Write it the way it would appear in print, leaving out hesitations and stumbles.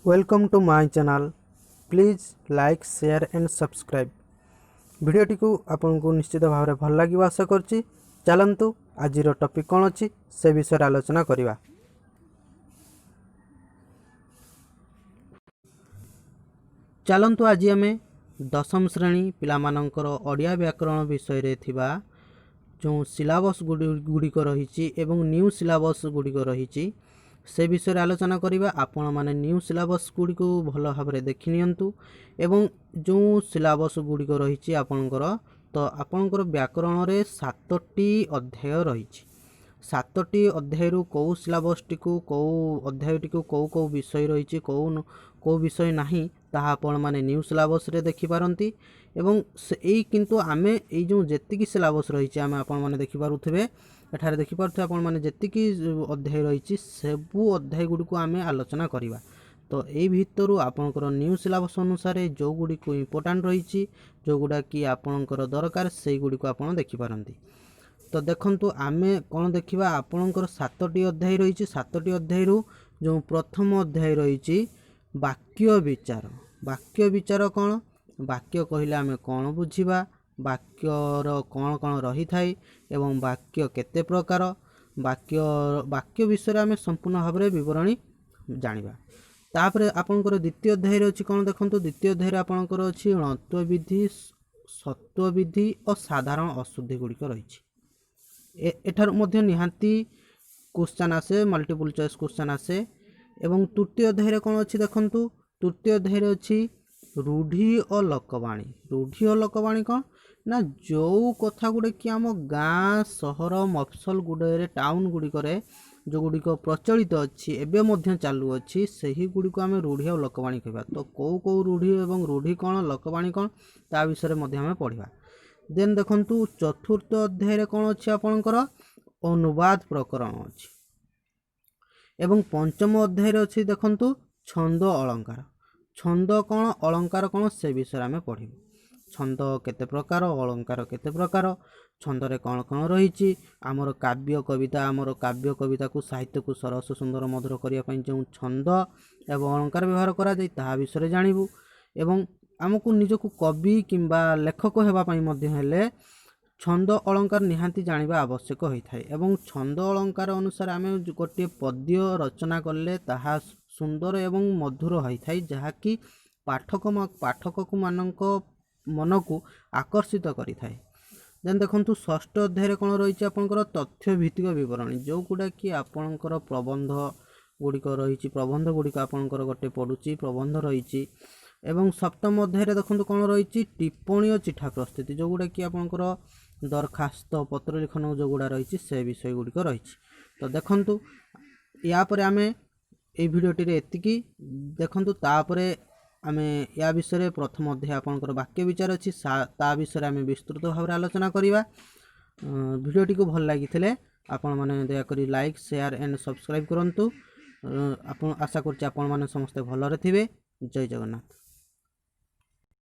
Welcome to my channel. Please like share and subscribe. भिडियोटी को आपन को निश्चित भाव में भल लगे आशा करछि। चलंतु आज टॉपिक कौन अच्छी से विषय आलोचना करिवा। चलंतु आज आम दशम श्रेणी पिलामानंकर ओडिया व्याकरण विषय रे थिबा जो सिलेबस गुड़िक रही एवं न्यू सिलेबस गुड़िक रही से विषय आलोचना करिवा। आपण माने न्यू सिलेबस गुड़िक भल भाव में देखि नियंतु एवं जो सिलेबस गुड़िक रही आपणकर तो आपणकर व्याकरण रे 7टी अध्याय रही। 7टी अध्याय रु कौ सिलेबस टी को कौ अध्याय टी को कौ विषय रही कौ विषय नाही ताहा आपण माने न्यू सिलेबस रे देखि पारंती एवं एई किंतु आमे एई जो जेतिकी सिलेबस रही आमे आपण माने देखि पारुथिबे एठारे देखि पारुथिबे आपण माने जेतिकी अध्याय रही सबु अध्याय गुडी को आमे आलोचना करिवा। तो एई भितरु आपणकर न्यू सिलेबस अनुसार जो गुडी को इंपोर्टेंट रही जो गुडा कि आपणकर दरकार सेई गुडी को आपण देखि पारंती। तो देखंतु आमे कोन देखिबा आपणकर 7टी अध्याय रही 7टी अध्याय रु जो प्रथम अध्याय रही वाक्य विचार। वाक्य विचार कौन वाक्य कहले आमे कौन बुझिबा वाक्यर कौन कौन रही थाए एवं वाक्य केते प्रकार वाक्य विषय आमे संपूर्ण भाव में विवरणी जानिबा। तापरे आपनकर द्वितीय अध्याय अछि कौन देखंतु द्वितीय अध्याय आपनकर अछि णत्व विधि सत्व विधि और साधारण अशुद्धि गुड़िक रही। एठार मध्य निहांती क्वेश्चन आसे मल्टीपल चॉइस क्वेश्चन आसे एवं तृतीय अध्याय कौन अच्छी देखंतु तृतीय अध्याय अच्छी रूढ़ी और लोकवाणी। रूढ़ी और लोकवाणी कौन ना जो कथा गुड़े कि आम गाँ सहर मफसल गुड़े टाउन गुड़िक जो गुड़िक प्रचलित अच्छी एवं मध्य चालू अच्छी सही गुड़िक आम रूढ़ी और लोकवाणी कहवा। तो कौ रूढ़ी एवं रूढ़ी कौन लोकवाणी कौन ता विषय में पढ़ा। देन देखंतु चतुर्थ अध्याय कौन अच्छी आपणकर अनुवाद प्रकरण अच्छी एवं पंचम अध्याय अच्छी देखंतु छंद अलंकार। छंद कौन अलंकार कौन से विषय में पढ़ू। छंद केते प्रकार अलंकार केते प्रकार छंदरे कौन कौन रही आमर काव्य कविता को साहित्य को सरस सुंदर मधुर करने जो छंद एवं अलंकार व्यवहार करा जाय ता विषय जानबू एवं आमको निजको कवि किंबा लेखक हेबापई मध्य हेले छंद अलंकार निहांती जानिबा आवश्यक होता है एवं छंद अलंकार अनुसार आम गोटे पद्य रचना कले ताहा सुंदर एवं मधुर होता है जहाँकि पाठक मानक मन को आकर्षित करि थाए। देन देखंतु षष्ठ अध्याय कौन रही आपंकर तथ्य भित्तिक विवरणी जो गुड़ा कि आपंकर प्रबंध गुड़िक रही प्रबंध गुड़िक आपंकर गोटे पड़ुची प्रबंध रही एवं सप्तम अध्याय देखंतु कौन रही टिप्पणी और चिठा प्रस्तुति जो गुड़ा कि आपंकर दरखास्त पत्र लिखन जो गुड़ा रही से विषय गुड़िक रही। तो देखंतु या परे आमे ए भिडियोटी रे एतिकी देखंतु तापरे आमे या विषय प्रथम अध्याय आपनकर वाक्य विचार अछि ता विषय आमे विस्तृत भाव में आलोचना करिवा। भिडियोटी को भल लागिथिले आपण माने दया करी लाइक शेयर एंड सब्सक्राइब करंतु। आपण आशा करछि आपण माने समस्त भल रे थिबे। जय जगन्नाथ।